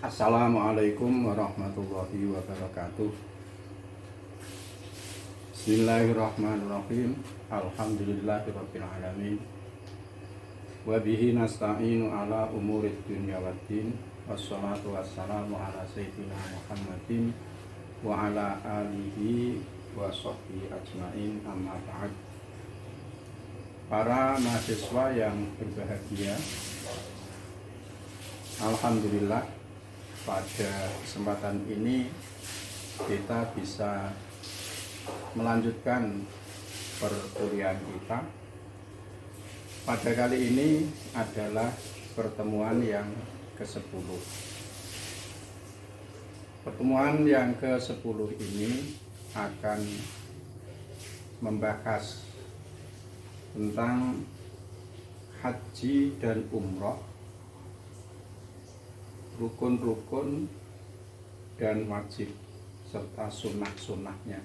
Assalamualaikum warahmatullahi wabarakatuh. Bismillahirrahmanirrahim. Alhamdulillahirabbil alamin. Wa bihi nasta'inu ala umurid dunya waddin. Wassalatu wassalamu ala sayyidina Muhammadin wa ala alihi wa sahbihi ajmain, amma ba'd. Para mahasiswa yang berbahagia, alhamdulillah pada kesempatan ini kita bisa melanjutkan perkuliahan kita. Pada kali ini adalah pertemuan yang ke-10. Pertemuan yang ke-10 ini akan membahas tentang haji dan umroh, rukun-rukun dan wajib serta sunnah-sunnahnya.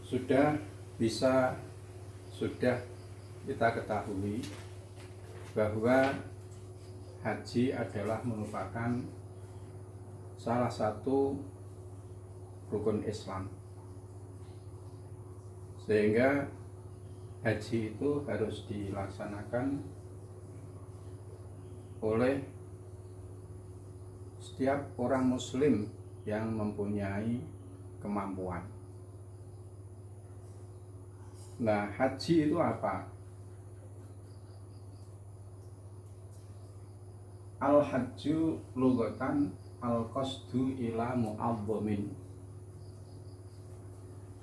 Sudah kita ketahui bahwa haji adalah merupakan salah satu rukun Islam, sehingga haji itu harus dilaksanakan oleh setiap orang muslim yang mempunyai kemampuan. Nah, haji itu apa? Al-hajju lughatan al-qasdu ila mu'azzamin.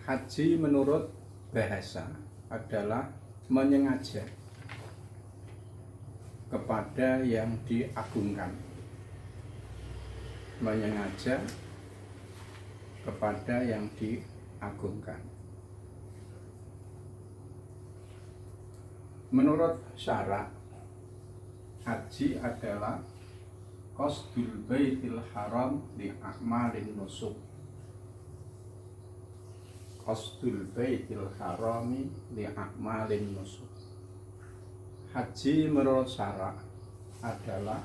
Haji menurut bahasa adalah menyengaja kepada yang diagungkan. Menyengaja kepada yang diagungkan. Menurut syarak, haji adalah qasdul baitil haram li a'malin nusuk. Qasdul baitil harami li a'malin nusuk. Haji menurut syarak adalah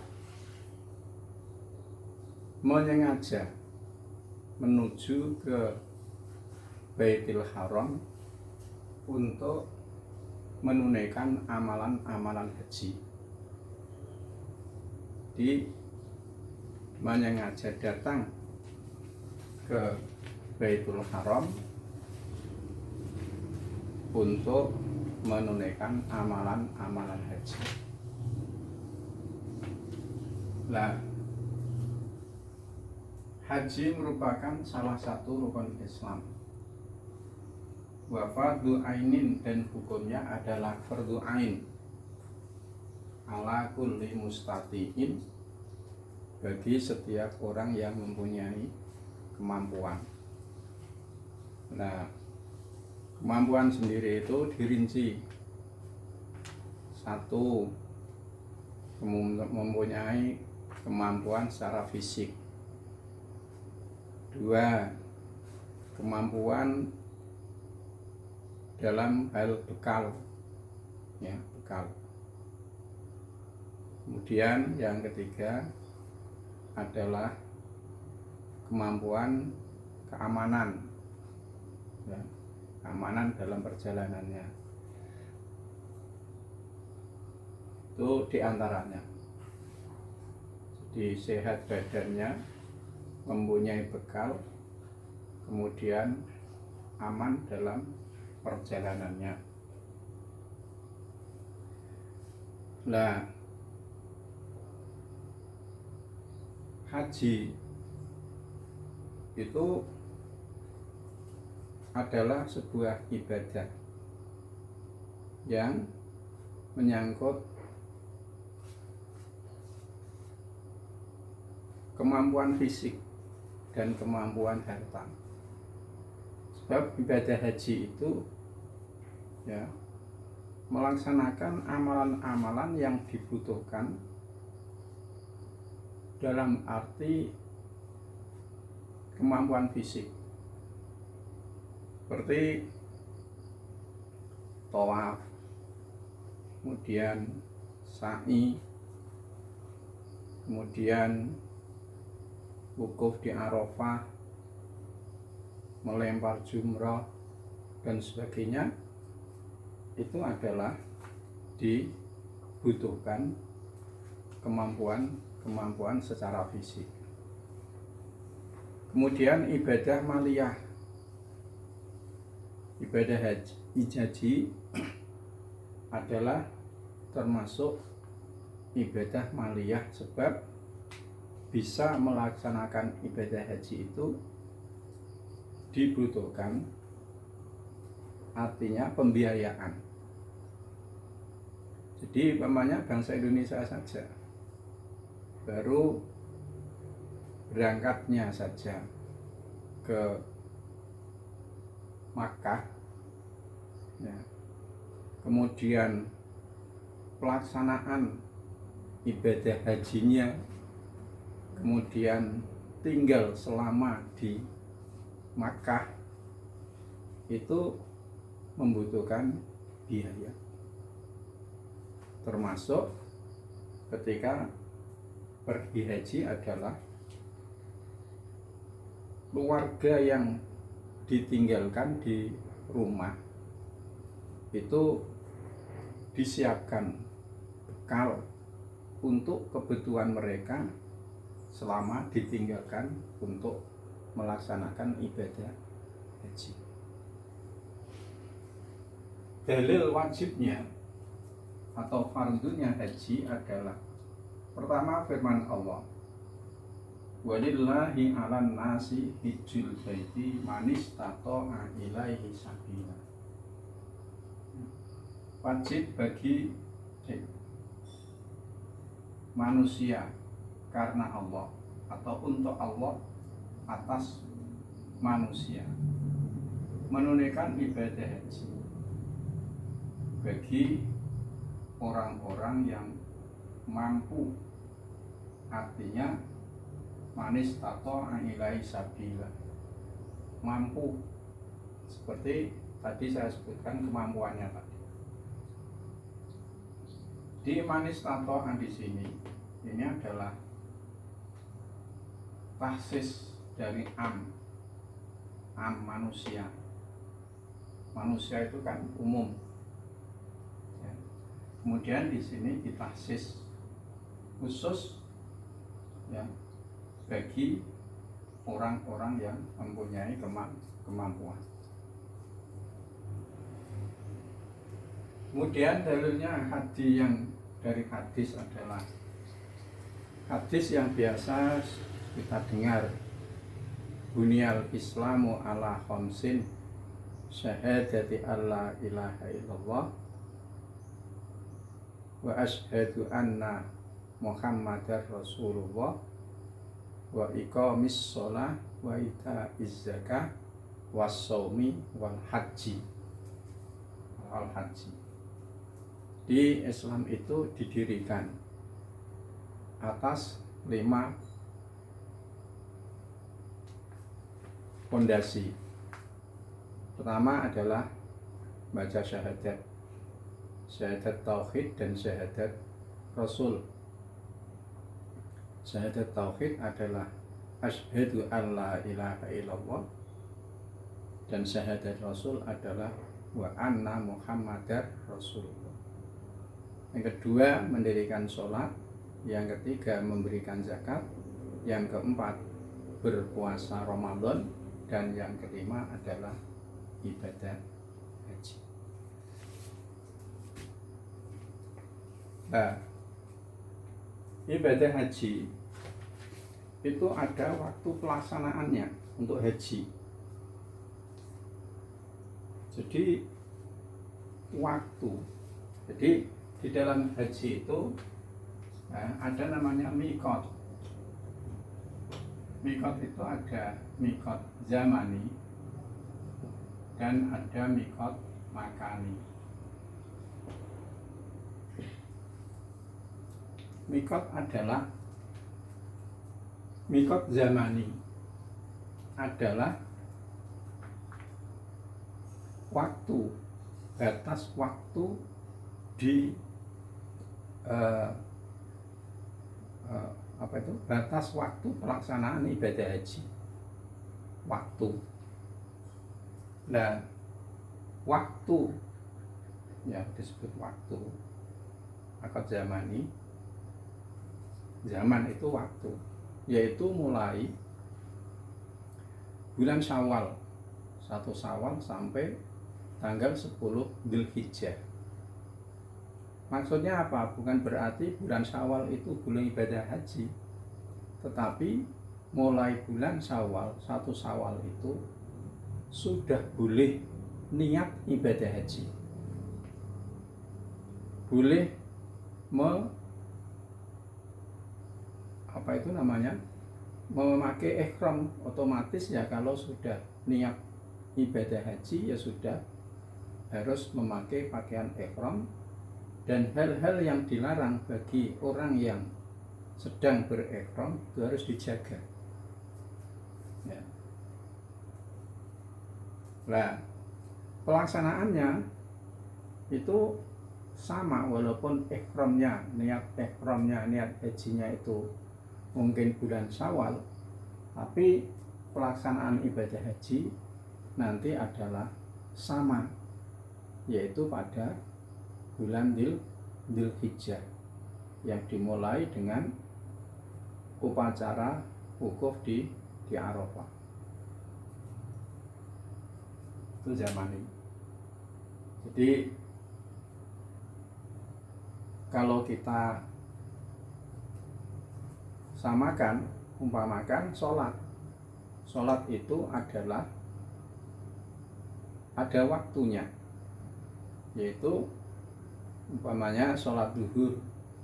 menyengaja menuju ke Baitul Haram untuk menunaikan amalan-amalan haji. Menyengaja datang ke Baitul Haram untuk menunaikan amalan-amalan haji. Nah, haji merupakan salah satu rukun Islam. Wa fardhu ainin, dan hukumnya adalah fardhu ain ala kulli mustatiin, bagi setiap orang yang mempunyai kemampuan. Nah, kemampuan sendiri itu dirinci: satu, mempunyai kemampuan secara fisik; dua, kemampuan dalam hal bekal, bekal. Kemudian yang ketiga adalah kemampuan keamanan, keamanan dalam perjalanannya. Itu diantaranya. Jadi sehat badannya, mempunyai bekal, kemudian aman dalam perjalanannya. Nah, haji itu adalah sebuah ibadah yang menyangkut kemampuan fisik dan kemampuan harta. Sebab ibadah haji itu melaksanakan amalan-amalan yang dibutuhkan dalam arti kemampuan fisik, seperti tawaf, kemudian sa'i, kemudian wukuf di Arafah, melempar jumrah dan sebagainya, itu adalah dibutuhkan kemampuan secara fisik. Kemudian ibadah maliyah, ibadah haji adalah termasuk ibadah maliyah, sebab bisa melaksanakan ibadah haji itu dibutuhkan, artinya pembiayaan. Jadi umpamanya bangsa Indonesia saja, baru berangkatnya saja ke Makkah, ya, kemudian pelaksanaan ibadah hajinya, kemudian tinggal selama di Makkah, itu membutuhkan biaya, termasuk ketika pergi haji adalah keluarga yang ditinggalkan di rumah itu disiapkan bekal untuk kebutuhan mereka selama ditinggalkan untuk melaksanakan ibadah haji. Dalil wajibnya atau fardunya haji adalah pertama firman Allah, walillahi 'alan nasi hijjul baiti man istata'a ilaihi sabila. Wajib bagi manusia karena Allah atau untuk Allah atas manusia menunaikan ibadah haji bagi orang-orang yang mampu, artinya manis tato ilai sabila, mampu, seperti tadi saya sebutkan kemampuannya tadi. Di manis tato di sini ini adalah tahsis dari am manusia. Manusia itu kan umum, ya. Kemudian di sini ditahsis khusus, ya, bagi orang-orang yang mempunyai kemampuan. Kemudian dalilnya hadis yang dari hadis adalah hadis yang biasa kita dengar, bunyal islamu ala khamsin syahadati alla ilaha illallah wa asyhadu anna muhammadar rasulullah wa iqamis shalah wa ita'iz zakah was shaumi wal haji. Di Islam itu didirikan atas 5 fondasi. Pertama adalah baca syahadat tauhid dan syahadat rasul. Syahadat tauhid adalah asyhadu an la ilaha illallah, dan syahadat rasul adalah wa anna muhammadar rasulullah. Yang kedua mendirikan sholat, yang ketiga memberikan zakat, yang keempat berpuasa Ramadan, dan yang kelima adalah ibadah haji. Nah, ibadah haji itu ada waktu pelaksanaannya untuk haji. Jadi di dalam haji itu ada namanya mikot. Mikot itu ada mikot zamani dan ada mikot makani. Mikot zamani adalah waktu, batas waktu di batas waktu pelaksanaan ibadah haji. Waktu. Nah, waktu ya disebut waktu. Akad zamani. Zaman itu waktu, yaitu mulai bulan Syawal, 1 Syawal sampai tanggal 10 Dzulhijjah. Maksudnya apa? Bukan berarti bulan Syawal itu bulan ibadah haji, tetapi mulai bulan Syawal, 1 Syawal itu sudah boleh niat ibadah haji. Boleh memakai ihram otomatis ya. Kalau sudah niat ibadah haji ya sudah harus memakai pakaian ihram, dan hal-hal yang dilarang bagi orang yang sedang berihram itu harus dijaga ya. Nah, pelaksanaannya itu sama, walaupun niat hajinya itu mungkin bulan Syawal, tapi pelaksanaan ibadah haji nanti adalah sama, yaitu pada bulan Dzulhijjah yang dimulai dengan upacara wukuf di Arafah. Itu zaman ini. Jadi kalau kita samakan, umpamakan sholat itu adalah ada waktunya, yaitu umpamanya sholat zuhur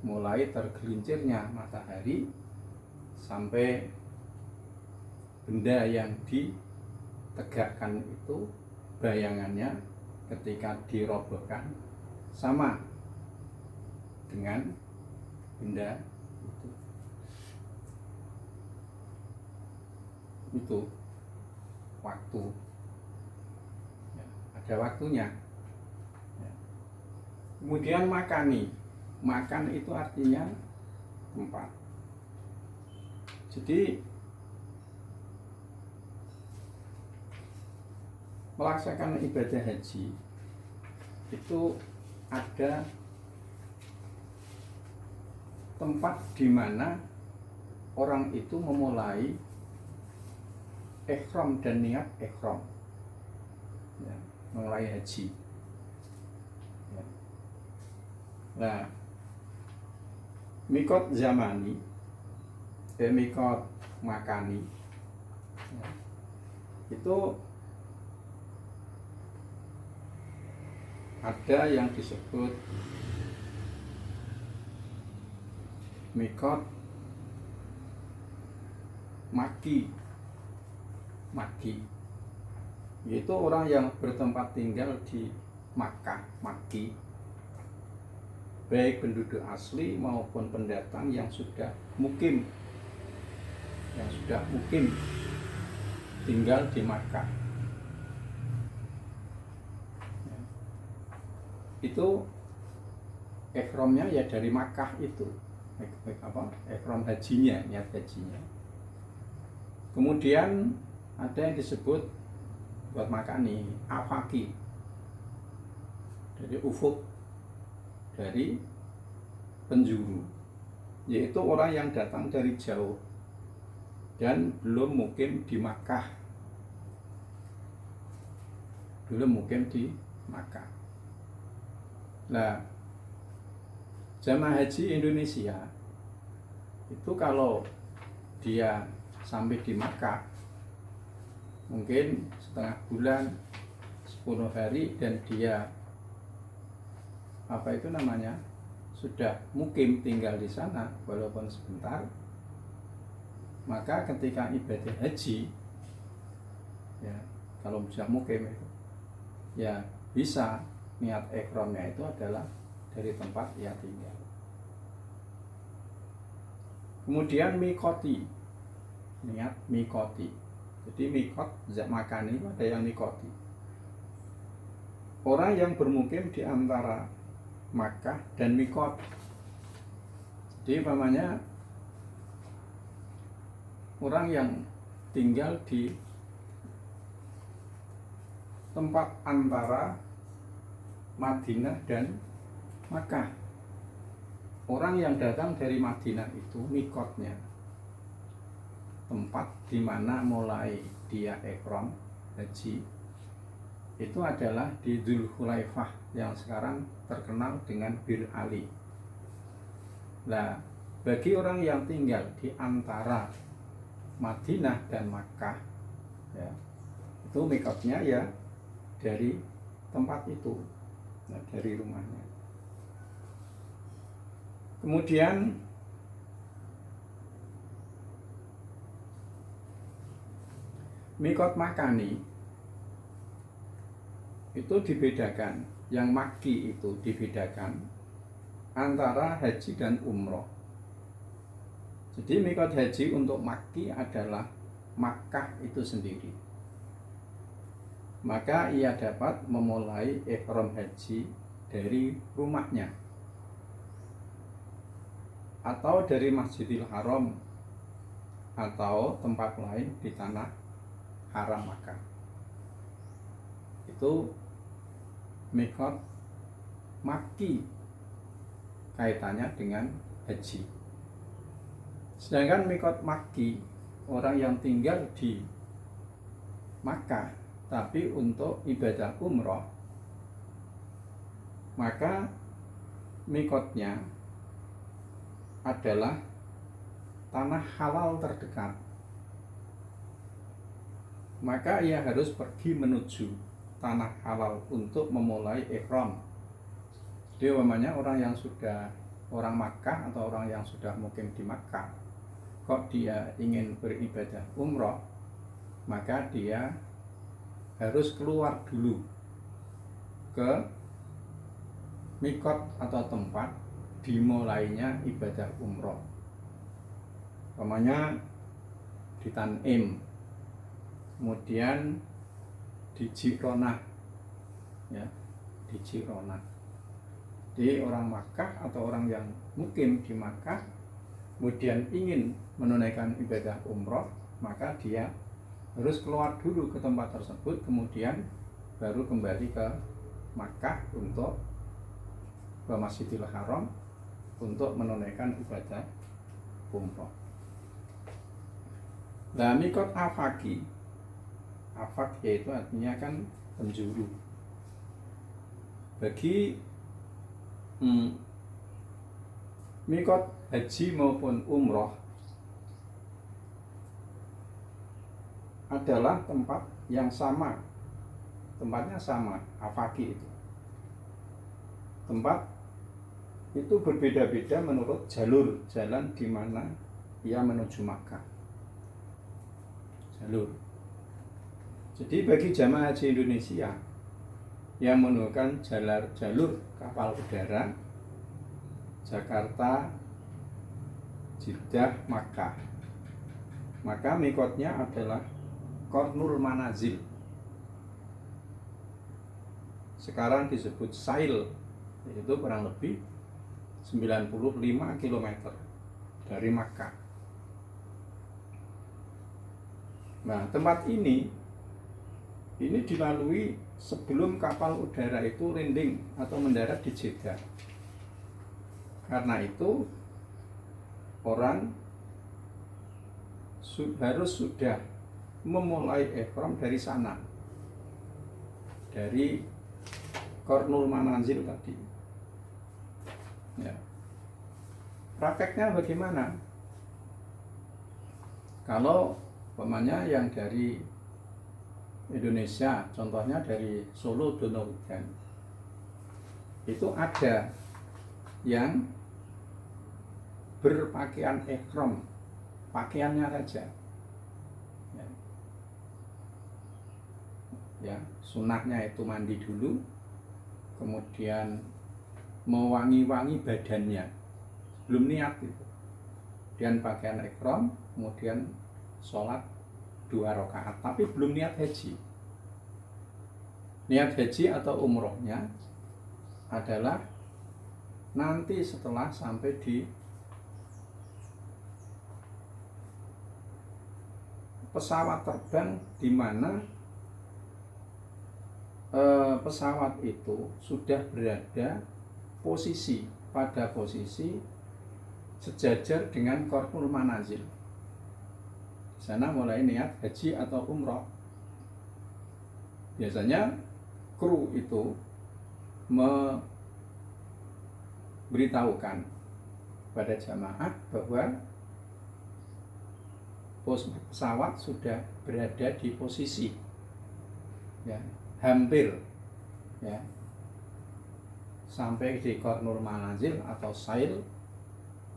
mulai tergelincirnya matahari sampai benda yang ditegakkan itu bayangannya ketika dirobohkan sama dengan benda itu waktu ya, ada waktunya. Kemudian makan itu artinya tempat. Jadi melaksanakan ibadah haji itu ada tempat di mana orang itu memulai ihram dan niat ihram ya, memulai haji. Nah, mikot zamani, mikot makani ya, itu ada yang disebut mikot maki, yaitu orang yang bertempat tinggal di Makkah, Maki, baik penduduk asli maupun pendatang yang sudah mukim tinggal di Makkah. Itu ihramnya ya dari Makkah itu, ihram hajinya, niat hajinya. Kemudian ada yang disebut buat makani afaki, dari ufuk, dari penjuru, yaitu orang yang datang dari jauh dan belum mukim di Makkah, Nah, jamaah haji Indonesia itu kalau dia sampai di Makkah mungkin setengah bulan, 10 hari, dan dia sudah mukim tinggal di sana walaupun sebentar, maka ketika ibadah haji ya, kalau bisa mukim itu ya bisa niat ihramnya itu adalah dari tempat ia tinggal. Kemudian mikoti, niat mikoti. Jadi mikot zat makan itu ada yang mikoti, orang yang bermukim di antara Makkah dan mikot. Jadi umpamanya orang yang tinggal di tempat antara Madinah dan Makkah. Orang yang datang dari Madinah itu mikotnya, tempat di mana mulai dia ihram haji, itu adalah di Dzulhulaifah yang sekarang terkenal dengan Bir Ali. Nah, bagi orang yang tinggal di antara Madinah dan Makkah, ya, itu mikotnya ya dari tempat itu, nah, dari rumahnya. Kemudian mikot makani itu dibedakan, yang maki itu dibedakan antara haji dan umroh. Jadi mikot haji untuk maki adalah Makkah itu sendiri. Maka ia dapat memulai ihram haji dari rumahnya atau dari Masjidil Haram atau tempat lain di tanah haram Makkah. Itu mikot maki, kaitannya dengan haji. Sedangkan mikot maki orang yang tinggal di Makkah tapi untuk ibadah umroh, maka mikotnya adalah tanah halal terdekat. Maka ia harus pergi menuju tanah halal untuk memulai ihram. Jadi umpamanya orang yang sudah orang Makkah atau orang yang sudah mukim di Makkah, kok dia ingin beribadah umroh, maka dia harus keluar dulu ke mikot atau tempat dimulainya ibadah umroh. Umpamanya di Tanim, kemudian di Jironah, ya, di Jironah. Jadi orang Makkah atau orang yang mukim di Makkah kemudian ingin menunaikan ibadah umroh, maka dia harus keluar dulu ke tempat tersebut, kemudian baru kembali ke Makkah untuk ke Masjidil Haram untuk menunaikan ibadah umroh. Nah, mikot afaki, afak yaitu artinya kan penjuru. Bagi mikot haji maupun umroh adalah tempat yang sama, tempatnya sama, afaki itu. Tempat itu berbeda-beda menurut jalur jalan di mana ia menuju Makkah. Jalur. Jadi bagi jamaah haji Indonesia yang menggunakan jalur kapal udara Jakarta, Jeddah, Makkah, maka mikotnya adalah Qornul Manazil. Sekarang disebut Sail, yaitu kurang lebih 95 km dari Makkah. Nah, tempat ini dilalui sebelum kapal udara itu landing atau mendarat di Jeddah. Karena itu orang harus sudah memulai ihram dari sana, dari Qornul Manazil tadi. Ya. Prakteknya bagaimana? Kalau umpamanya yang dari Indonesia, contohnya dari Solo Donohudan, itu ada yang berpakaian ihram, pakaiannya saja. Ya, sunahnya itu mandi dulu, kemudian mewangi-wangi badannya, belum niat itu. Kemudian pakaian ihram, kemudian sholat 2 rakaat, tapi belum niat haji. Niat haji atau umrohnya adalah nanti setelah sampai di pesawat terbang di mana pesawat itu sudah berada pada posisi sejajar dengan Qornul Manazil. Di sana mulai niat haji atau umroh. Biasanya kru itu memberitahukan pada jamaah bahwa pesawat sudah berada di posisi ya, hampir ya, sampai di Qornul Manazil atau Sail,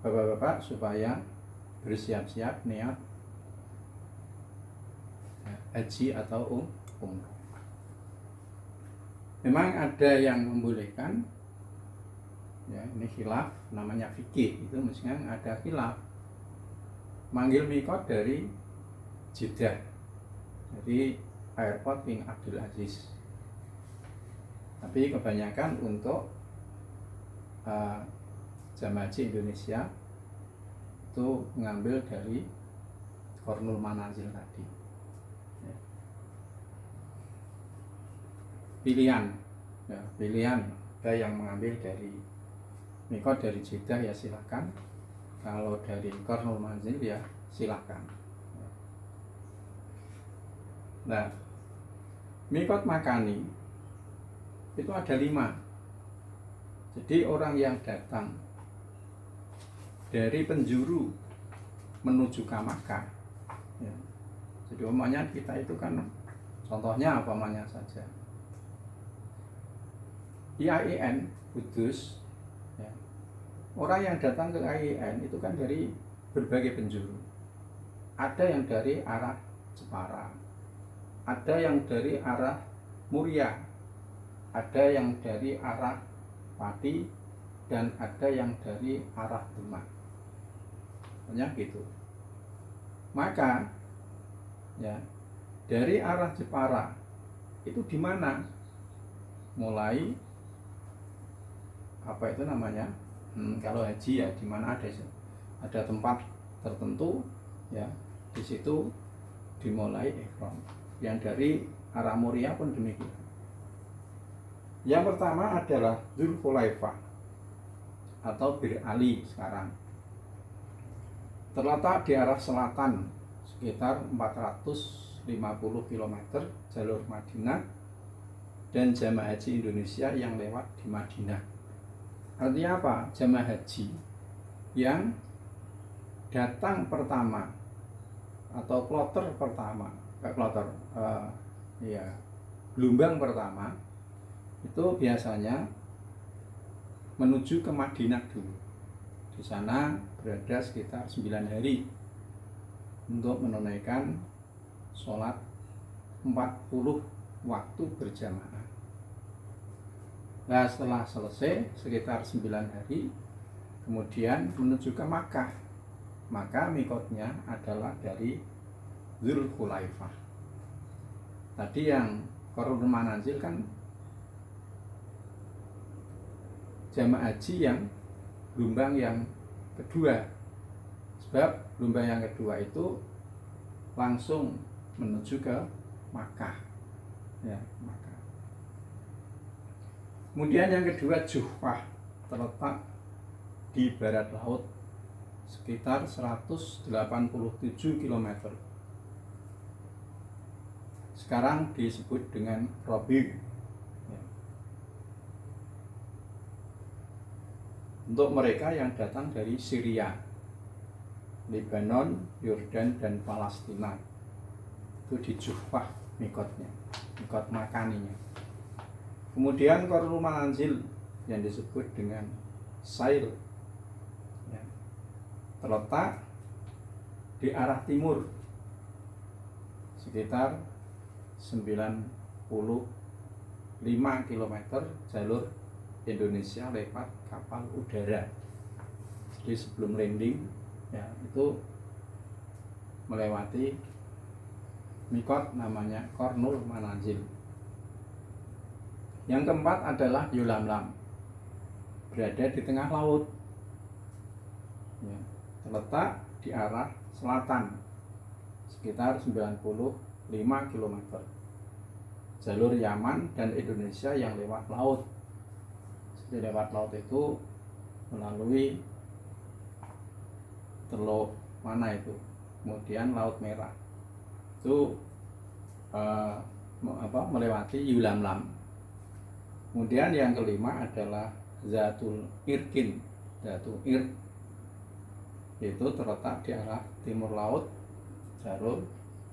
bapak-bapak supaya bersiap-siap niat ya, haji atau umroh. Memang ada yang membolehkan ya, ini khilaf, namanya fikih, itu mestinya ada khilaf manggil mikot dari Jeddah, dari airport King Abdul Aziz. Tapi kebanyakan untuk jamaah haji Indonesia itu mengambil dari Qornul Manazil tadi ya. Pilihan ada yang mengambil dari mikot dari Jeddah ya silakan, kalau dari Qornul Manazil ya silakan. Nah, mikot makani itu ada 5. Jadi orang yang datang dari penjuru menuju ke Makkah ya. Jadi umpamanya kita itu kan, contohnya umpamanya saja IAIN Kudus ya. Orang yang datang ke IAIN itu kan dari berbagai penjuru. Ada yang dari arah Jepara, ada yang dari arah Muria, ada yang dari arah Pati, dan ada yang dari arah Demak. Banyak gitu. Maka ya, dari arah Jepara itu di mana? Mulai apa itu namanya? Kalau haji ya di mana ada tempat tertentu ya, di situ dimulai ihram. Yang dari arah Muria pun demikian. Yang pertama adalah Dzulhulaifah atau Bir Ali sekarang. Terletak di arah selatan sekitar 450 km jalur Madinah, dan jamaah haji Indonesia yang lewat di Madinah. Artinya apa? Jamaah haji yang datang pertama atau kloter pertama, gelombang pertama itu biasanya menuju ke Madinah dulu. Di sana berada sekitar 9 hari untuk menunaikan sholat 40 waktu berjamaah. Nah, setelah selesai sekitar 9 hari kemudian menuju ke Makkah. Maka mikotnya adalah dari Dzulhulaifah. Tadi yang Qornul Manazil kan jamaah haji yang gelombang yang kedua, sebab gelombang yang kedua itu langsung menuju ke Makkah ya, Makkah. Kemudian yang kedua Juhfah, terletak di barat laut sekitar 187 km. Sekarang disebut dengan Robi. Untuk mereka yang datang dari Syria, Lebanon, Yordan, dan Palestina, itu di Juhfah mikotnya, mikot makaninya. Kemudian Qornul Manazil yang disebut dengan Sail ya, terletak di arah timur sekitar 95 km jalur Indonesia lewat kapal udara. Jadi sebelum landing ya itu melewati mikot namanya Qornul Manazil. Yang keempat adalah Yulamlam, berada di tengah laut ya, terletak di arah selatan sekitar 95 km. Jalur Yaman dan Indonesia yang lewat laut. Jadi lewat laut itu melalui Teluk mana itu, kemudian Laut Merah itu melewati Yulamlam. Kemudian yang kelima adalah Zatul Irkin. Zatul Ir itu terletak di arah timur laut jalur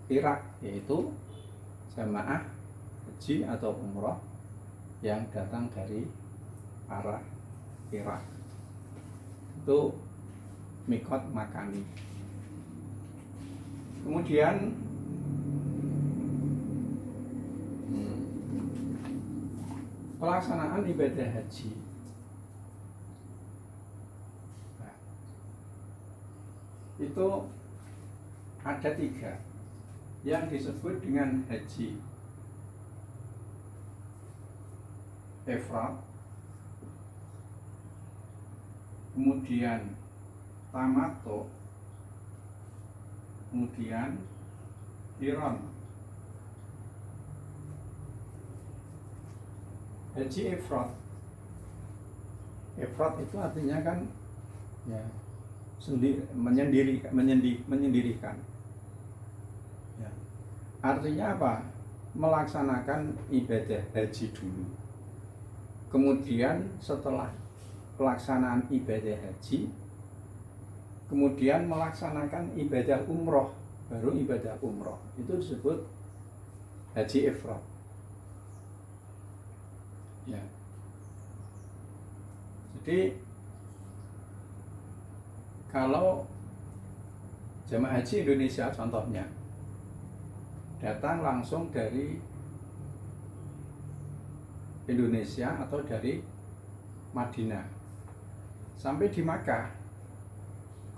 Irak, yaitu jamaah haji atau umroh yang datang dari arah Irak. Itu mikot makani. Kemudian pelaksanaan ibadah haji. Nah, itu ada 3 yang disebut dengan haji ifrad, kemudian tamattu, kemudian qiran. Haji ifrad itu artinya kan ya menyendirikan. Ya. Artinya apa? Melaksanakan ibadah haji dulu. Kemudian setelah pelaksanaan ibadah haji, kemudian melaksanakan ibadah umroh, baru ibadah umroh. Itu disebut haji ifrad. Ya. Jadi kalau jemaah haji Indonesia contohnya datang langsung dari Indonesia atau dari Madinah sampai di Makkah,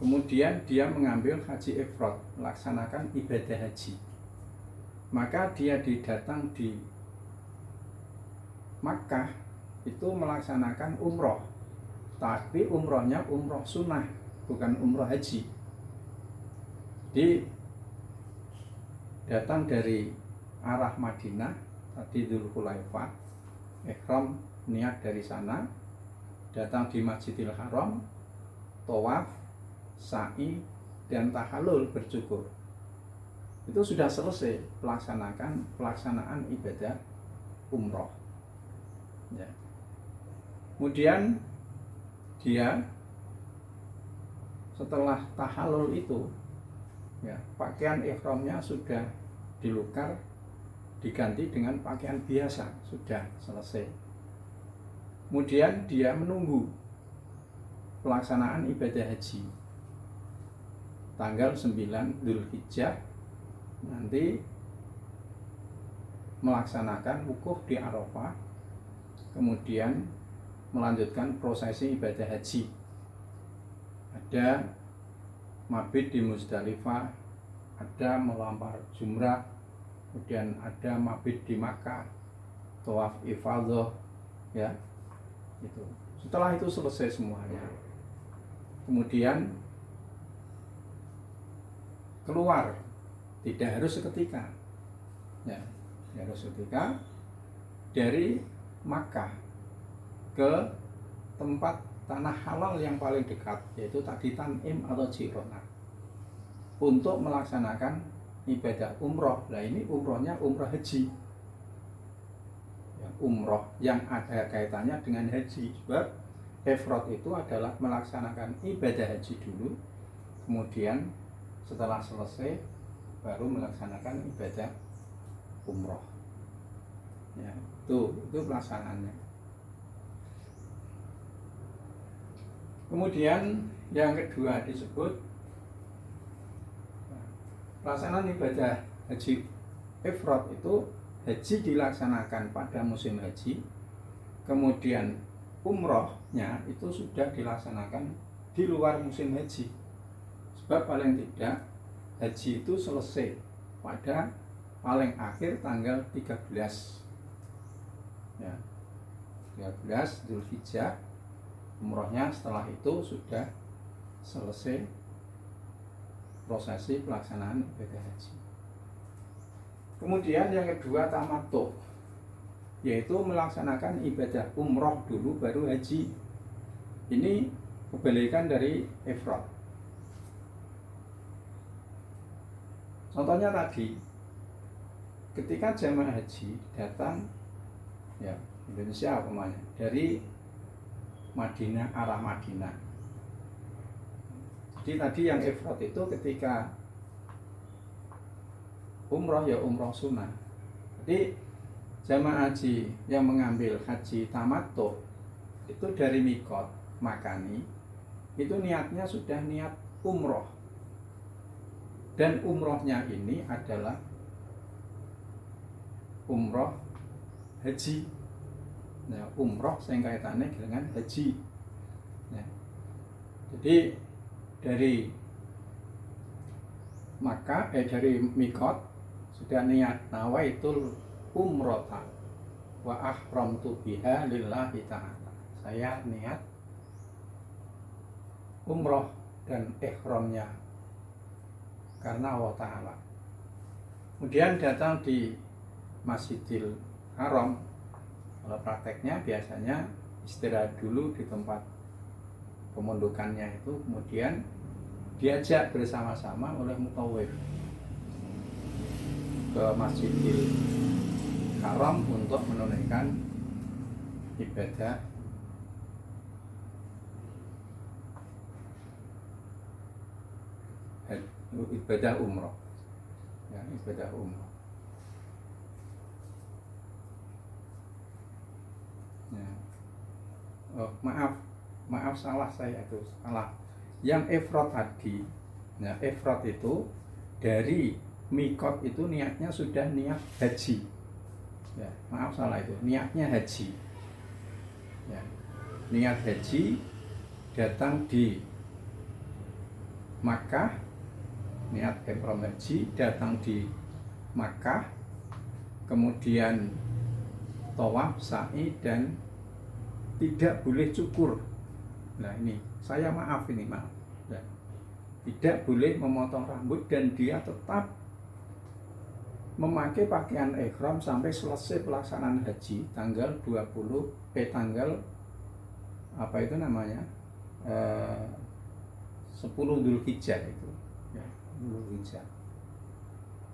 kemudian dia mengambil haji ifrad, melaksanakan ibadah haji, maka dia datang di Makkah itu melaksanakan umroh, tapi umrohnya umroh sunnah, bukan umroh haji. Jadi datang dari arah Madinah tadi Dzulhulaifah, ihram niat dari sana, datang di Masjidil Haram, tawaf, sa'i, dan tahallul bercukur. Itu sudah selesai pelaksanaan ibadah umroh. Ya. Kemudian dia setelah tahallul itu, ya, pakaian ihramnya sudah dilukar, diganti dengan pakaian biasa, sudah selesai. Kemudian dia menunggu pelaksanaan ibadah haji tanggal 9 Dzulhijjah, nanti melaksanakan wukuf di Arafah, kemudian melanjutkan prosesi ibadah haji. Ada mabit di Muzdalifah, ada melampar jumrah, kemudian ada mabit di Makkah, tawaf ifadhah, ya. Itu. Setelah itu selesai semuanya, kemudian keluar, tidak harus seketika, ya, tidak harus seketika, dari Makkah ke tempat tanah halal yang paling dekat, yaitu tadi Tan'im atau Ji'rana, untuk melaksanakan ibadah umroh. Nah, ini umrohnya umroh haji, ya, umroh yang ada kaitannya dengan haji. Sebab ifrad itu adalah melaksanakan ibadah haji dulu, kemudian setelah selesai baru melaksanakan ibadah umroh. Ya, itu pelaksanaannya. Kemudian yang kedua disebut pelaksanaan ibadah haji ifrad itu haji dilaksanakan pada musim haji, kemudian umrohnya itu sudah dilaksanakan di luar musim haji. Sebab paling tidak haji itu selesai pada paling akhir tanggal 13, ya, 13 Dzulhijjah. Umrohnya setelah itu sudah selesai prosesi pelaksanaan ibadah haji. Kemudian yang kedua tamattu, yaitu melaksanakan ibadah umroh dulu baru haji. Ini kebalikan dari ifrad. Contohnya tadi, ketika jamaah haji datang ya Indonesia umpamanya dari Madinah, arah Madinah. Jadi tadi yang ifrad itu ketika umroh ya umroh sunnah. Jadi jamaah haji yang mengambil haji tamattu itu dari mikot makani, itu niatnya sudah niat umroh, dan umrohnya ini adalah umroh haji. Nah, umroh yang kaitannya dengan haji. Nah, jadi dari Makkah dari mikot sudah niat nawaitul umrota wa ahramtu biha lillahi ta'ala. Saya niat umroh dan ihramnya karena Allah Ta'ala. Kemudian datang di Masjidil Haram. Kalau prakteknya biasanya istirahat dulu di tempat pemondokannya itu, kemudian diajak bersama-sama oleh mutawif ke Masjidil Haram untuk menunaikan ibadah umroh, ya, ibadah umroh. Ya. Oh, maaf salah saya itu salah. Yang ifrad tadi, nah ifrad itu dari mikot itu niatnya sudah niat haji. Ya, maaf salah itu, niatnya haji. Ya, niat haji datang di Makkah, niat ihram haji datang di Makkah, kemudian tawaf, sa'i, dan tidak boleh cukur. Nah ini saya maaf ya, tidak boleh memotong rambut, dan dia tetap memakai pakaian ihram sampai selesai pelaksanaan haji tanggal 20 tanggal apa itu namanya 10 Dzulhijjah itu ya, Dzulhijjah.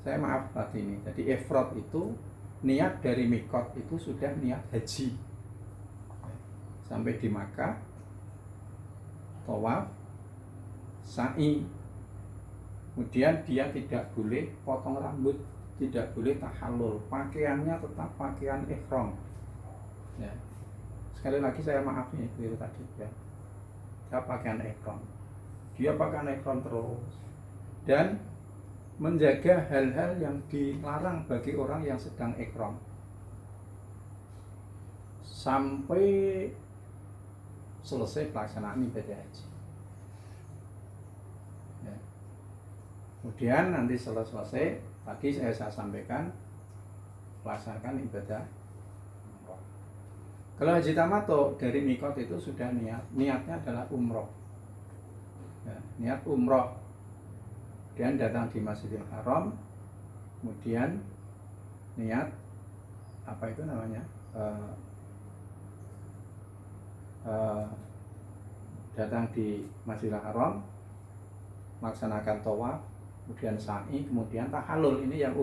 Saya maaf tadi ini. Jadi ifrad itu niat dari mikot itu sudah niat haji sampai di Makkah, tawaf, sa'i, kemudian dia tidak boleh potong rambut, tidak boleh tahallul, pakaiannya tetap pakaian ihram. Ya. Sekali lagi saya maaf nih itu tadi ya. Dia pakaian ihram. Dia pakaian ihram terus dan menjaga hal-hal yang dilarang bagi orang yang sedang ihram sampai selesai pelaksanaan ibadah haji. Ya. Kemudian nanti selesai tadi saya sampaikan melaksanakan ibadah. Kalau haji tamattu dari mikot itu sudah niatnya adalah umroh. Ya, niat umroh dan datang di Masjidil Haram, kemudian niat apa itu namanya datang di Masjidil Haram, melaksanakan tawaf, kemudian sa'i, kemudian tahallul. Ini yang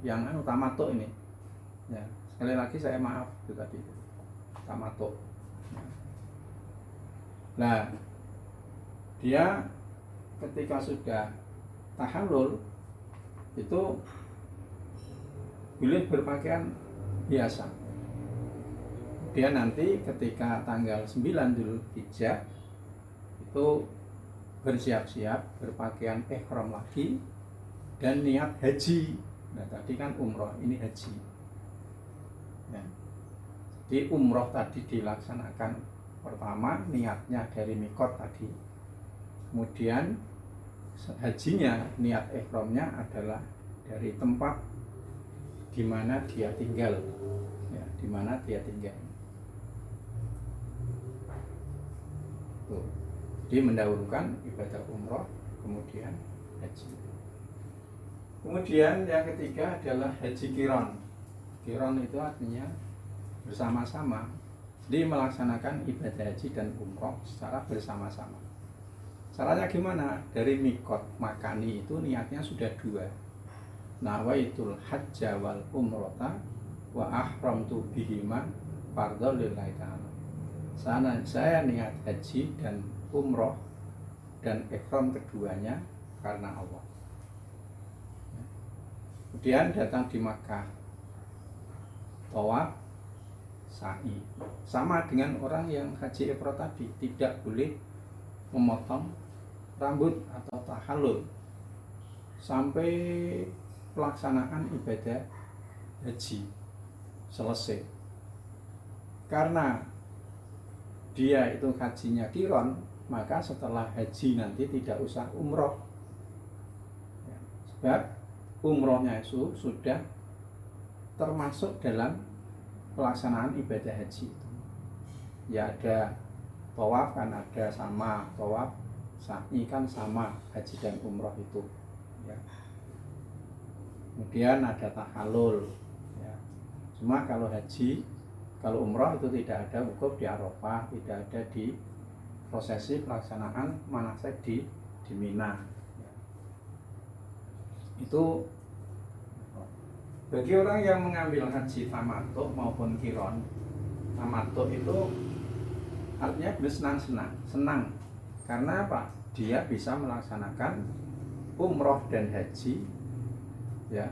yang tamattu ini. Ya, sekali lagi saya maaf itu tadi tamattu. Nah, dia ketika sudah tahallul itu boleh berpakaian biasa. Dia nanti ketika tanggal 9 Dzulhijjah itu bersiap-siap berpakaian ihram lagi dan niat haji. Nah tadi kan umroh, ini haji. Ya. Jadi umroh tadi dilaksanakan pertama niatnya dari mikot tadi, kemudian hajinya niat ihramnya adalah dari tempat di mana dia tinggal, ya, di mana dia tinggal. Tuh. Jadi mendahulukan ibadah umroh, kemudian haji. Kemudian yang ketiga adalah haji qiran. Qiran itu artinya bersama-sama, jadi melaksanakan ibadah haji dan umroh secara bersama-sama. Caranya gimana? Dari mikot makani itu niatnya sudah dua. Nawaitul hajja wal umrota wa ahramtu bihima fardhu lillahi ta'ala. Saya niat haji dan umroh dan ihram keduanya karena Allah. Kemudian datang di Makkah, tawaf, sa'i. Sama dengan orang yang haji ifrad tadi, tidak boleh memotong rambut atau tahallul sampai pelaksanaan ibadah haji selesai. Karena dia itu hajinya qiran, maka setelah haji nanti tidak usah umroh, ya, sebab umrohnya itu sudah termasuk dalam pelaksanaan ibadah haji. Ya ada tawaf kan ada sama, tawaf sa'i kan sama, haji dan umroh itu, ya. Kemudian ada tahallul, ya. Cuma kalau haji, kalau umroh itu tidak ada wukuf di Arafah, tidak ada di prosesi pelaksanaan manasik di Mina, ya. Itu bagi orang yang mengambil haji tamattu maupun qiran. Tamattu itu artinya senang. Karena apa? Dia bisa melaksanakan umroh dan haji, ya,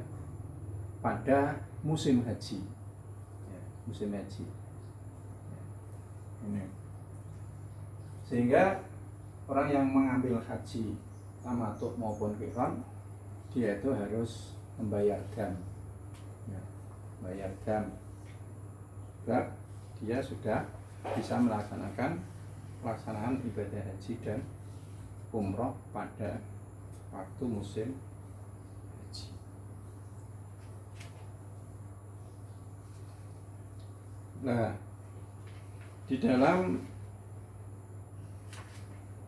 pada musim haji, ya, musim haji, ya. Ini. Sehingga orang yang mengambil haji tamattu maupun qiran, dia itu harus membayar dam, ya, bayar dam. Sebab dia sudah bisa melaksanakan pelaksanaan ibadah haji dan umroh pada waktu musim haji. Nah, di dalam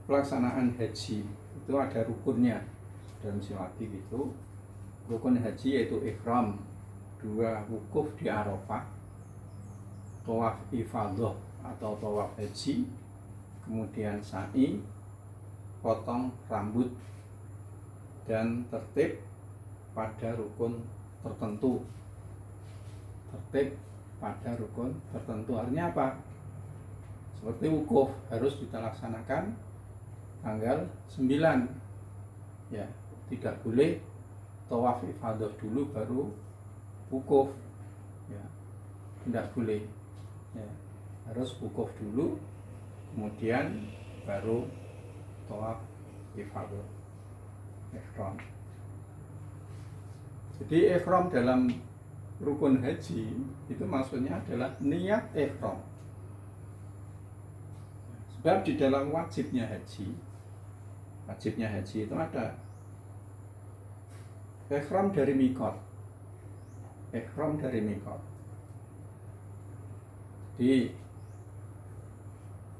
pelaksanaan haji itu ada rukunnya dalam silati itu. Rukun haji yaitu ihram, 2 wukuf di Arafah, tawaf ifadah atau tawaf haji, kemudian sa'i, potong rambut, dan tertib pada rukun tertentu. Tertib pada rukun tertentu artinya apa? Seperti wukuf harus kita laksanakan tanggal 9, ya, tidak boleh tawaf ifadah dulu baru wukuf, ya, tidak boleh, ya, harus wukuf dulu kemudian baru tawaf ifadah, ihram. Jadi ihram dalam rukun haji itu maksudnya adalah niat ihram. Sebab di dalam wajibnya haji itu ada ihram dari mikot. Ihram dari mikot. Jadi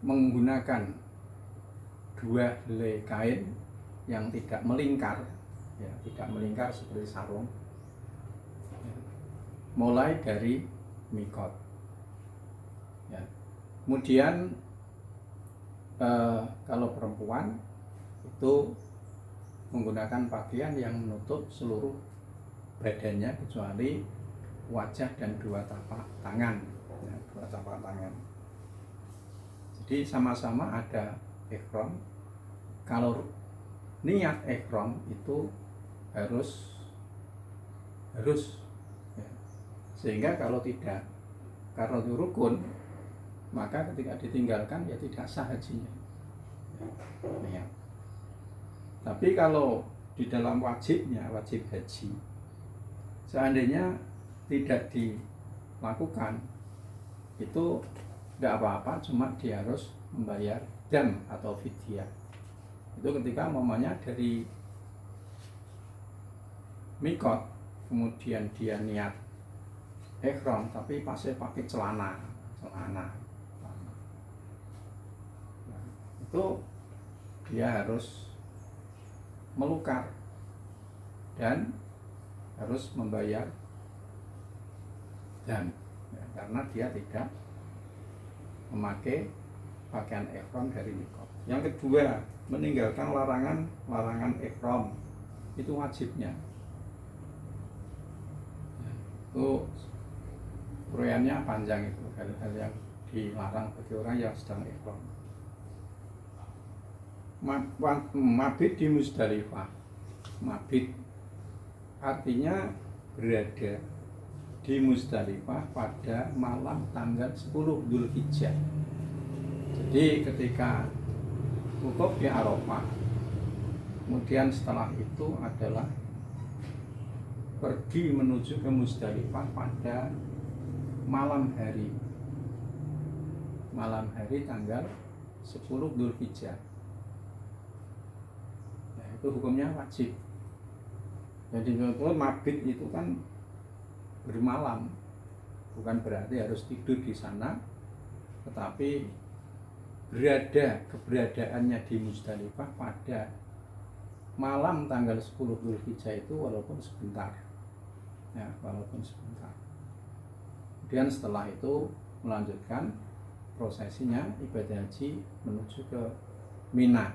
menggunakan 2 helai kain yang tidak melingkar, ya, tidak melingkar seperti sarung, ya, mulai dari mikot, ya. Kemudian kalau perempuan itu menggunakan pakaian yang menutup seluruh badannya kecuali wajah dan 2 tapak tangan, ya, 2 tapak tangan. Jadi sama-sama ada ihram. Kalau niat ihram itu harus, ya. Sehingga kalau tidak, karena itu rukun, maka ketika ditinggalkan ya tidak sah hajinya, ya. Tapi kalau di dalam wajib haji, seandainya tidak dilakukan, itu tidak apa-apa, cuma dia harus membayar dam atau fidyah. Itu ketika mamanya dari mikot, kemudian dia niat ihram tapi pasnya pakai celana. Nah, itu dia harus melukar dan harus membayar dam ya, karena dia tidak memakai pakaian ihram dari mikot. Yang kedua, meninggalkan larangan ihram itu wajibnya. Itu uraiannya panjang, itu hal-hal yang dilarang bagi orang yang sedang ihram. Mabit di Muzdalifah. Mabit artinya berada di Muzdalifah pada malam tanggal 10 Dzulhijjah. Jadi ketika wukuf di Arafah, kemudian setelah itu adalah pergi menuju ke Muzdalifah pada malam hari tanggal 10 Dzulhijjah. Nah, itu hukumnya wajib. Jadi kalau mabit itu kan bermalam, bukan berarti harus tidur di sana, tetapi keberadaannya di Muzdalifah pada malam tanggal 10 Dzulhijjah itu walaupun sebentar. Ya, walaupun sebentar. Kemudian setelah itu melanjutkan prosesinya ibadah haji menuju ke Mina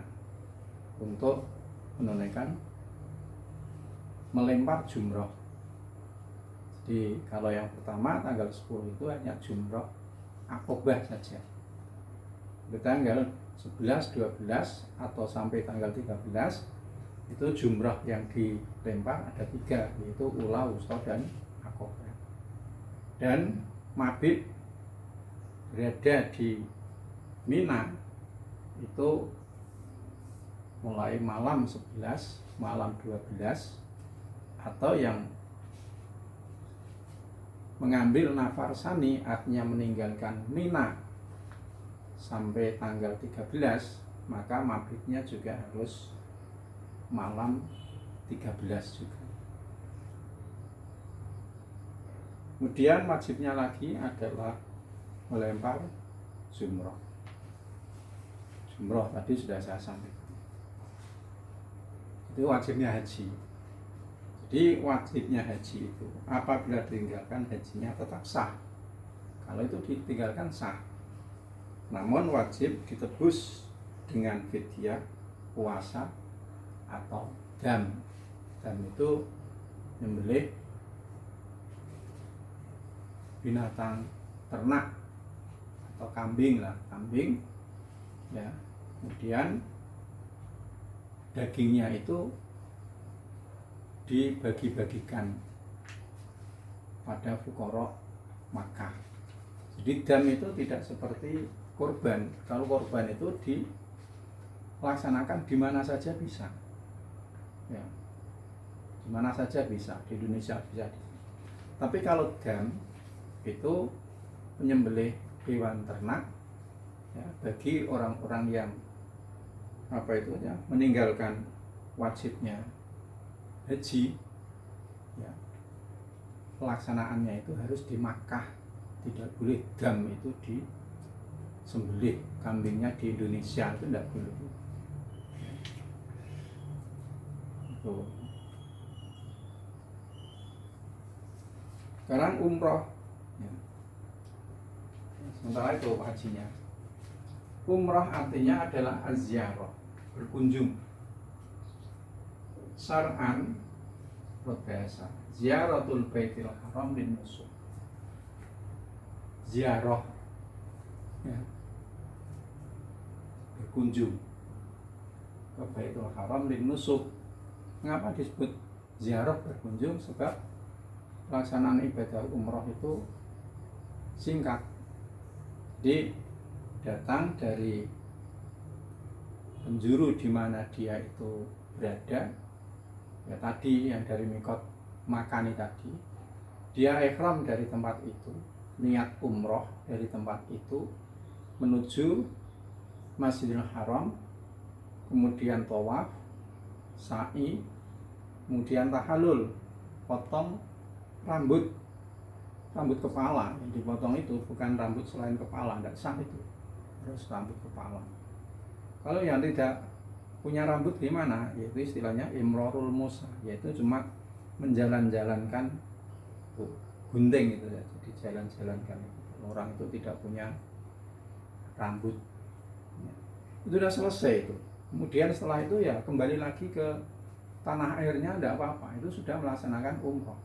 untuk menunaikan melempar jumroh. Jadi kalau yang pertama tanggal 10 itu hanya jumroh akobah saja. Di tanggal 11, 12 atau sampai tanggal 13 itu jumroh yang dilempar ada 3, yaitu ula, wusta, dan akobah. Dan mabit berada di Mina itu mulai malam 11, malam 12, atau yang mengambil nafar sani artinya meninggalkan Mina sampai tanggal 13, maka mabitnya juga harus malam 13 juga. Kemudian wajibnya lagi adalah melempar jumroh. Jumroh tadi sudah saya sampaikan. Itu wajibnya haji. Jadi wajibnya haji itu apabila ditinggalkan hajinya tetap sah. Kalau itu ditinggalkan sah. Namun wajib ditebus dengan fidyah, puasa, atau dam. Dam itu menyembelih binatang ternak atau kambing ya. Kemudian dagingnya itu dibagi-bagikan pada fuqara Makkah. Jadi dam itu tidak seperti kurban. Kalau kurban itu dilaksanakan di mana saja bisa. Ya. Di mana saja bisa, di Indonesia bisa. Tapi kalau dam itu menyembelih hewan ternak ya, bagi orang-orang yang meninggalkan wajibnya haji ya, pelaksanaannya itu harus di Makkah, tidak boleh dam itu disembelih kambingnya di Indonesia, itu tidak boleh. Itu. Sekarang umroh ya. Sementara itu hajinya. Umroh artinya adalah az-ziyarah, berkunjung. Syar'an bahasa ziyaratul baitil haram lin nusuk. Ziarah ya, berkunjung ke Baitul Haram lin nusuk. Mengapa disebut ziarah berkunjung? Sebab pelaksanaan ibadah umroh itu singkat. Jadi datang dari penjuru di mana dia itu berada, ya tadi yang dari mikot Makani tadi, dia ihram dari tempat itu, niat umroh dari tempat itu menuju Masjidil Haram, kemudian tawaf, sa'i, kemudian tahallul, potong rambut kepala. Yang dipotong itu bukan rambut selain kepala, tidak sah itu, harus rambut kepala. Kalau yang tidak punya rambut gimana? Yaitu istilahnya imrorul musa, yaitu cuma menjalan-jalankan gunting itu ya, jadi jalan-jalankan. Orang itu tidak punya rambut, itu sudah selesai itu. Kemudian setelah itu ya kembali lagi ke tanah airnya, tidak apa-apa, itu sudah melaksanakan umroh.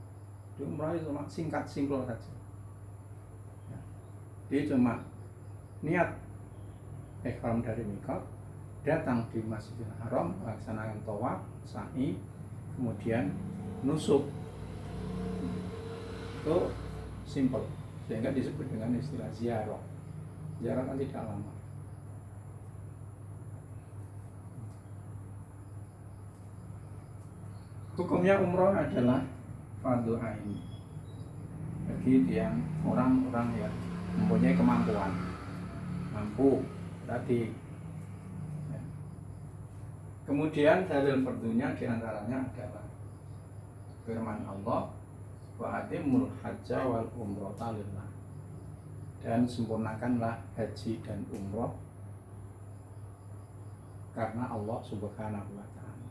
Jadi umroh itu cuma singkat simpel saja. Dia cuma niat ihram dari mikot, datang di Masjidil Haram, melaksanakan tawaf, sa'i, kemudian nusuk. Itu simple, sehingga disebut dengan istilah ziarah. Ziarah kan tidak lama. Hukumnya umroh adalah fardu ain bagi yang orang-orang yang mempunyai kemampuan, mampu tadi. Kemudian dalil fardunya diantaranya adalah firman Allah, wa atimul hajja wal umrata lillah, dan sempurnakanlah haji dan umroh karena Allah Subhanahu wa ta'ala.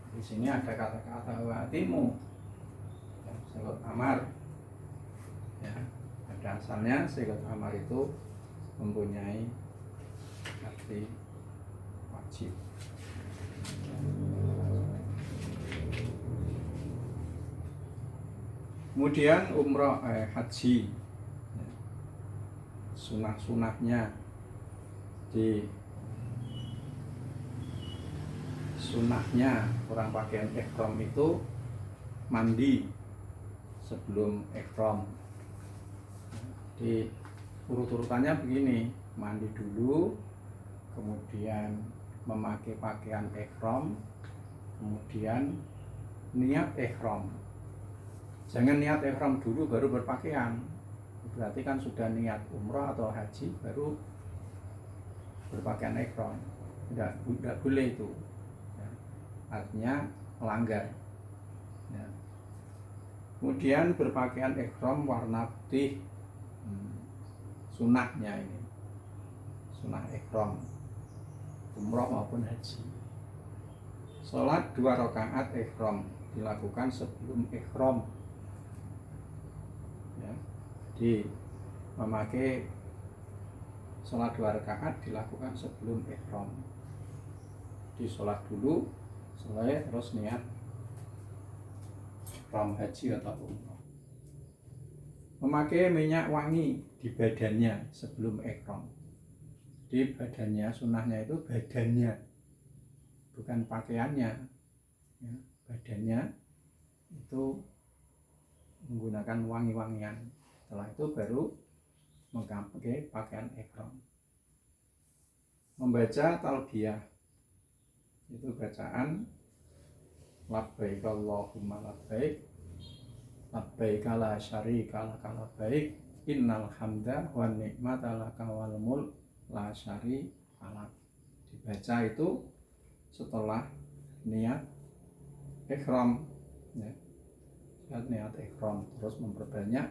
Di sini ada kata-kata wa atimu, ya, sigot amar, ya, pada asalnya sigot amar itu mempunyai arti wajib. Kemudian umroh haji, sunah-sunahnya sunahnya orang pakaian ihram itu mandi sebelum ihram. Di urut-urutannya begini: mandi dulu, kemudian memakai pakaian ihram, kemudian niat ihram. Jangan niat ihram dulu baru berpakaian, berarti kan sudah niat umrah atau haji baru berpakaian ihram. Tidak boleh itu, ya, artinya melanggar, ya. Kemudian berpakaian ihram warna putih, sunahnya ini, sunah ihram umrah maupun haji. Sholat 2 rakaat ihram dilakukan sebelum ihram, ya. Jadi memakai sholat 2 rakaat dilakukan sebelum ihram. Di sholat dulu, selesai terus niat ihram haji atau umrah. Memakai minyak wangi di badannya sebelum ihram. Di badannya, sunahnya itu badannya, bukan pakaiannya, ya. Badannya itu menggunakan wangi-wangian. Setelah itu baru memakai pakaian ihram. Membaca talbiyah, itu bacaan labbaik Allahumma labbaik, labbaik la syarika laka labbaik, innal hamda wan ni'mata laka wal mulk la syarika lak. Dibaca itu setelah niat ihram, ya. Niat ihram, terus memperbanyak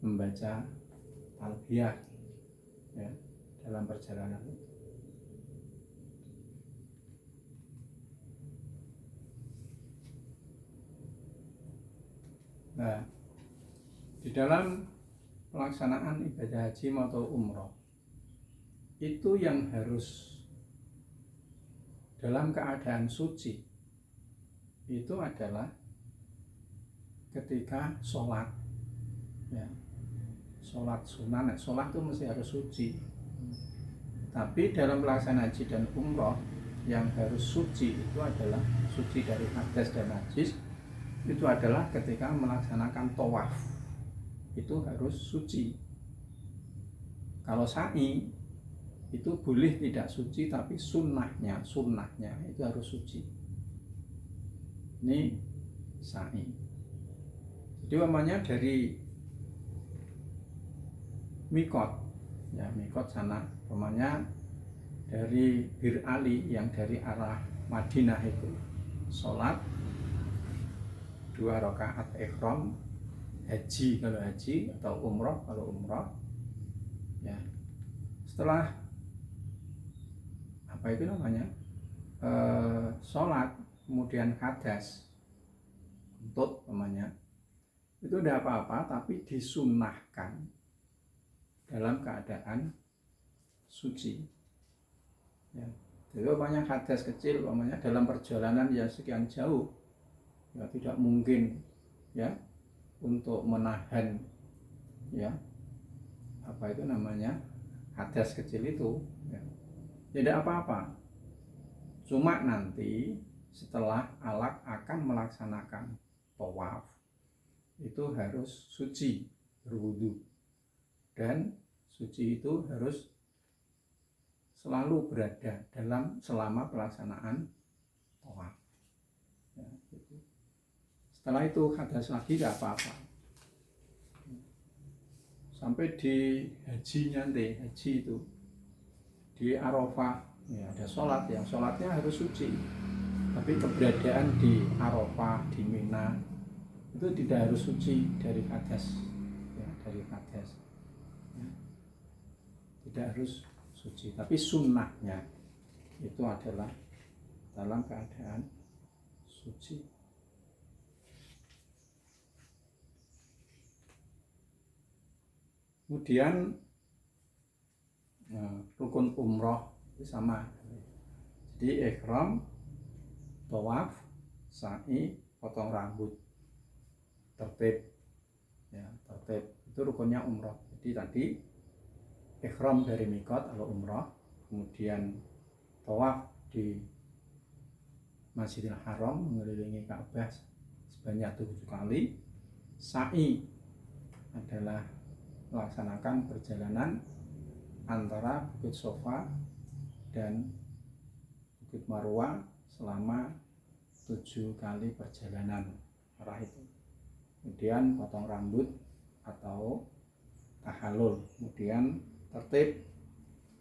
membaca talbiyah, ya, dalam perjalanan itu. Nah, di dalam pelaksanaan ibadah haji atau umroh itu yang harus dalam keadaan suci itu adalah ketika sholat, ya. Sholat sunnah, sholat itu mesti harus suci. Tapi dalam pelaksanaan haji dan umroh yang harus suci itu adalah suci dari hadas dan najis. Itu adalah ketika melaksanakan tawaf, itu harus suci. Kalau sa'i itu boleh tidak suci, tapi sunnahnya itu harus suci. Ini sa'i. Jadi umpamanya dari mikot, ya, mikot sana, umpamanya dari Bir Ali yang dari arah Madinah itu sholat 2 rakaat ihram haji kalau haji, atau umroh kalau umroh, ya. Setelah apa itu namanya, sholat kemudian hadas kentut namanya, itu tidak apa-apa, tapi disunnahkan dalam keadaan suci. Ya. Jadi umpamanya hadas kecil, umpamanya dalam perjalanan yang sekian jauh, ya tidak mungkin ya untuk menahan ya apa itu namanya hadas kecil itu, ya. Tidak apa-apa. Cuma nanti setelah alak akan melaksanakan tawaf itu harus suci, berwudu, dan suci itu harus selalu berada dalam selama pelaksanaan tawaf. Ya, gitu. Setelah itu hadas lagi tidak apa-apa. Sampai di haji nanti, haji itu di Arafah ya ada sholat, yang sholatnya harus suci, tapi keberadaan di Arafah, di Mina itu tidak harus suci dari hadas, ya, dari hadas ya. Tidak harus suci, tapi sunnahnya itu adalah dalam keadaan suci. Kemudian rukun umroh itu sama, jadi ihram, tawaf, sa'i, potong rambut, tertib ya, tertib itu rukunnya umroh. Jadi tadi ihram dari mikot atau umroh, kemudian tawaf di Masjidil Haram mengelilingi Ka'bah sebanyak 7 kali, sa'i adalah melaksanakan perjalanan antara Bukit Sofa dan Bukit Marwa selama 7 kali perjalanan arah itu. Kemudian potong rambut atau tahallul, kemudian tertib,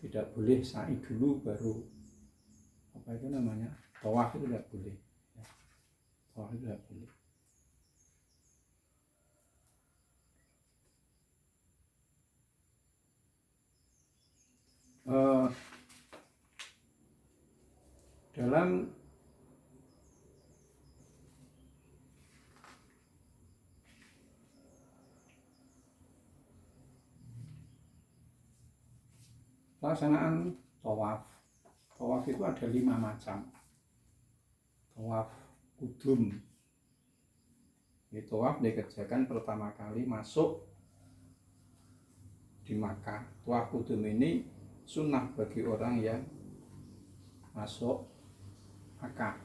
tidak boleh sa'i dulu baru apa itu namanya tawaf, itu tidak boleh ya. Tawaf itu tidak boleh. Dalam pelaksanaan tawaf, tawaf itu ada 5 macam. Tawaf kudum, ini tawaf dikerjakan pertama kali masuk di Makkah. Tawaf kudum ini sunnah bagi orang yang masuk Makkah.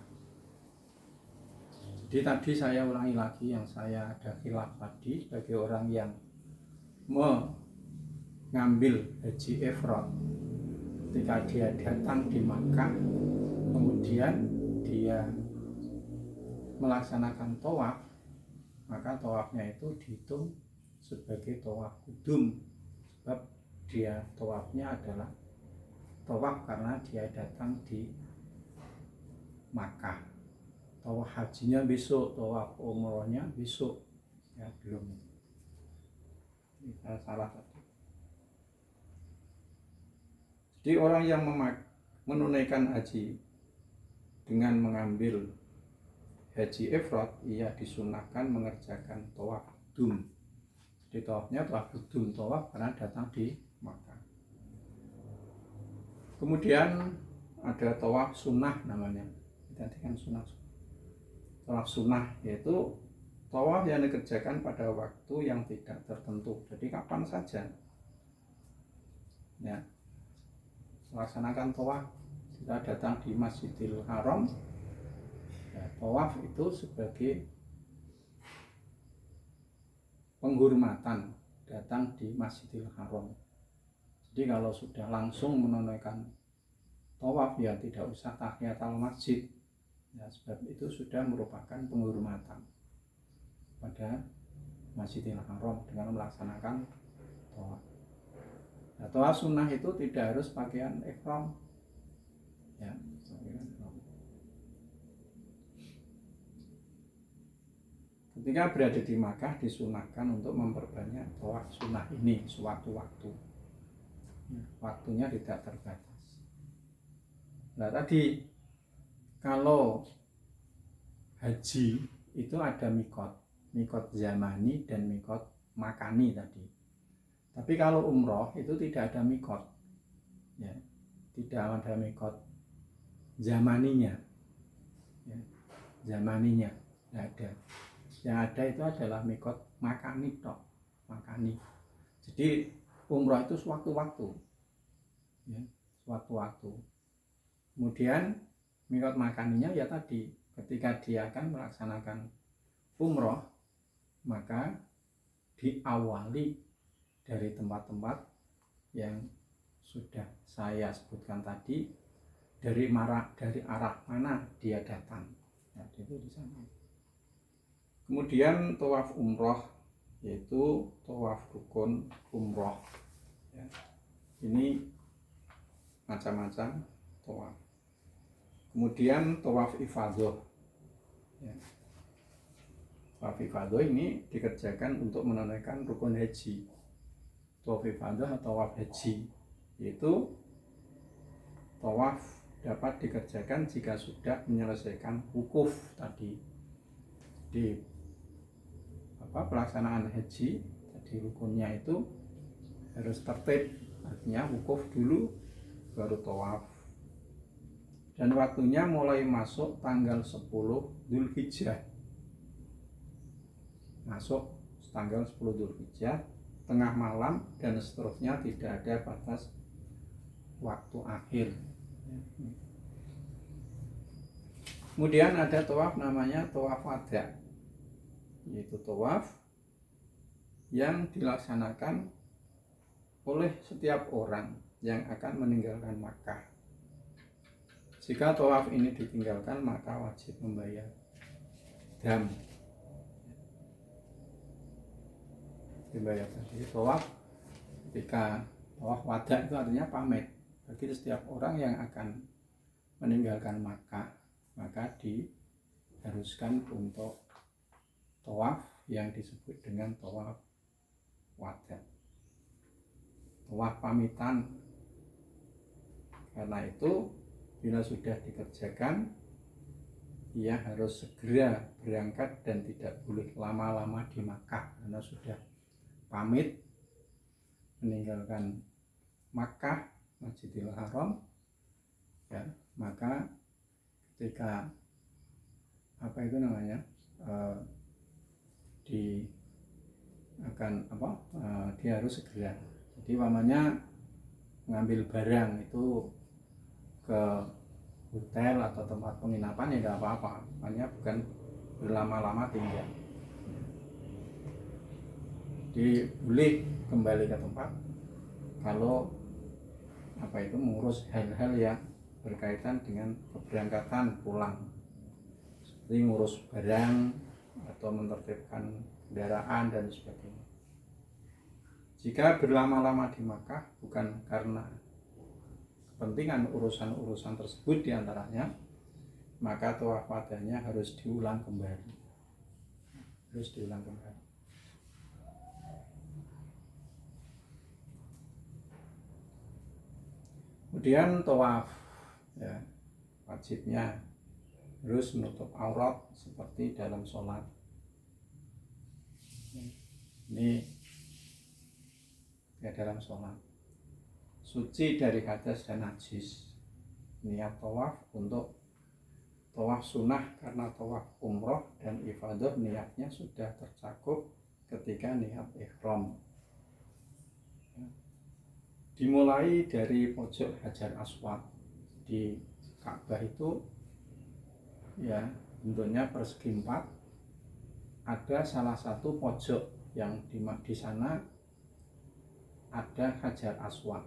Jadi tadi saya ulangi lagi, yang saya ada khilaf tadi, bagi orang yang mengambil haji ifrad ketika dia datang di Makkah, kemudian dia melaksanakan tawaf, maka tawafnya itu dihitung sebagai tawaf kudum, sebab dia tawafnya adalah tawaf karena dia datang di Makkah. Tawaf hajinya besok, tawaf umrohnya besok ya, belum. Ini salah tadi. Jadi orang yang menunaikan haji dengan mengambil haji ifrad, ia disunahkan mengerjakan tawaf kudum. Jadi tawafnya tawaf kudum, tawaf karena datang di Makkah. Kemudian ada tawaf sunnah namanya. Tadi kan sunnah. Tawaf sunnah yaitu tawaf yang dikerjakan pada waktu yang tidak tertentu. Jadi kapan saja ya, melaksanakan tawaf. Kita datang di Masjidil Haram ya, tawaf itu sebagai penghormatan datang di Masjidil Haram. Jadi kalau sudah langsung menunaikan tawaf ya tidak usah tahiyatul masjid ya, sebab itu sudah merupakan penghormatan pada Masjidil Haram dengan melaksanakan tawaf. Nah, tawaf sunnah itu tidak harus pakaian ihram ya. Ketika berada di Makkah disunahkan untuk memperbanyak tawaf sunnah ini sewaktu-waktu ya, waktunya tidak terbatas. Nah tadi kalau haji itu ada mikot zamani dan mikot makani tadi. Tapi kalau umroh itu tidak ada mikot, ya, tidak ada mikot zamaninya, ya, zamaninya tidak ada. Yang ada itu adalah mikot makani tok, makani. Jadi umroh itu sewaktu-waktu, ya, sewaktu-waktu. Kemudian mikot makaninya ya tadi, ketika dia akan melaksanakan umroh, maka diawali dari tempat-tempat yang sudah saya sebutkan tadi, dari arah mana dia datang. Nah, itu di sana. Kemudian tawaf umroh, yaitu tawaf rukun umroh. Ya. Ini macam-macam tawaf. Kemudian tawaf ifadah. Ya. Tawaf ifadah ini dikerjakan untuk menunaikan rukun haji. Tawaf ifadah atau tawaf haji, yaitu tawaf dapat dikerjakan jika sudah menyelesaikan wukuf tadi. Di pelaksanaan haji tadi, rukunnya itu harus tertib, artinya wukuf dulu baru tawaf. Dan waktunya mulai masuk tanggal 10 Dzulhijjah. Masuk tanggal 10 Dzulhijjah, tengah malam dan seterusnya, tidak ada batas waktu akhir. Kemudian ada tawaf namanya tawaf wada, yaitu tawaf yang dilaksanakan oleh setiap orang yang akan meninggalkan Makkah. Jika tawaf ini ditinggalkan, maka wajib membayar dam. Dibayar tadi tawaf, ketika tawaf wada itu artinya pamit bagi setiap orang yang akan meninggalkan Makkah, maka diharuskan untuk tawaf yang disebut dengan tawaf wada, tawaf pamitan. Karena itu bila sudah dikerjakan, ia harus segera berangkat dan tidak boleh lama-lama di Makkah, karena sudah pamit meninggalkan Makkah, Masjidil Haram, ya, maka ketika dia harus segera. Jadi umpamanya ngambil barang itu ke hotel atau tempat penginapan, ya tidak apa-apa, hanya bukan berlama-lama tinggal. Jadi boleh kembali ke tempat kalau mengurus hal-hal yang berkaitan dengan keberangkatan pulang, seperti ngurus barang atau menertibkan kendaraan dan sebagainya. Jika berlama-lama di Makkah bukan karena kepentingan urusan-urusan tersebut diantaranya, maka tawaf wadanya harus diulang kembali. Kemudian tawaf, ya, wajibnya harus menutup aurat seperti dalam sholat. Ini ya, dalam sholat suci dari hadas dan najis. Niat tawaf untuk tawaf sunnah, karena tawaf umroh dan ifadah niatnya sudah tercakup ketika niat ihram. Dimulai dari pojok Hajar Aswad di Ka'bah itu, ya, bentuknya persegi 4. Ada salah satu pojok yang di sana ada Hajar Aswad.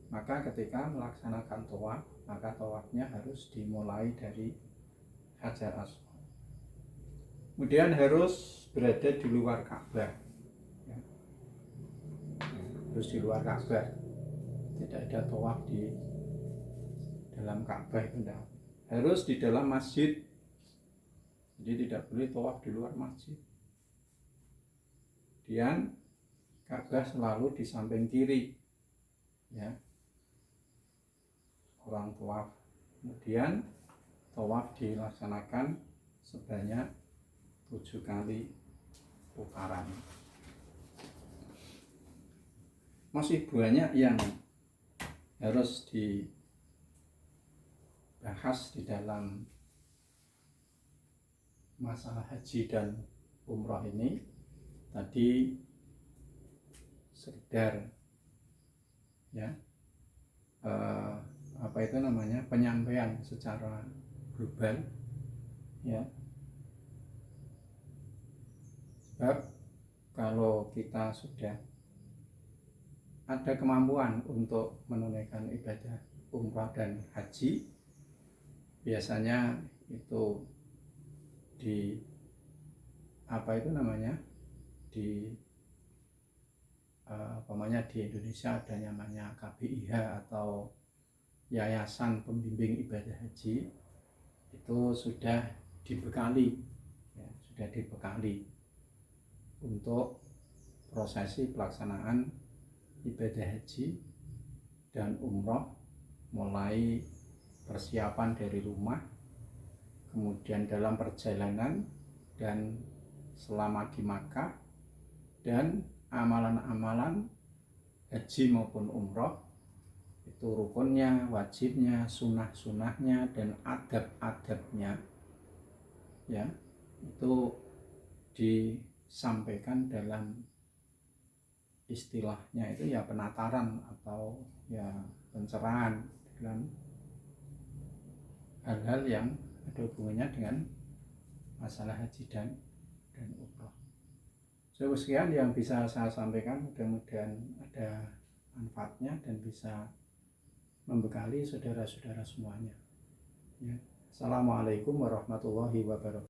Maka ketika melaksanakan tawaf, maka tawafnya harus dimulai dari Hajar Aswad. Kemudian harus berada di luar Ka'bah, ya. Harus di luar Ka'bah, tidak ada tawaf di dalam Ka'bah, itu tidak. Harus di dalam masjid, jadi tidak boleh tawaf di luar masjid. Kemudian Ka'bah selalu di samping kiri, ya, orang tawaf. Kemudian tawaf dilaksanakan sebanyak 7 kali putaran. Masih banyak yang harus dibahas di dalam masalah haji dan umroh ini. Tadi sekedar ya penyampaian secara global ya. Sebab kalau kita sudah ada kemampuan untuk menunaikan ibadah umrah dan haji, biasanya itu di di Indonesia ada namanya KBIH atau Yayasan Pembimbing Ibadah Haji, itu sudah dibekali untuk prosesi pelaksanaan ibadah haji dan umroh, mulai persiapan dari rumah, kemudian dalam perjalanan, dan selama di Makkah, dan amalan-amalan haji maupun umroh, itu rukunnya, wajibnya, sunah-sunahnya, dan adab-adabnya ya, itu disampaikan dalam istilahnya itu ya penataran atau ya pencerahan dalam hal-hal yang ada hubungannya dengan masalah haji dan umroh. Sekian yang bisa saya sampaikan, mudah-mudahan ada manfaatnya dan bisa membekali saudara-saudara semuanya ya. Assalamualaikum warahmatullahi wabarakatuh.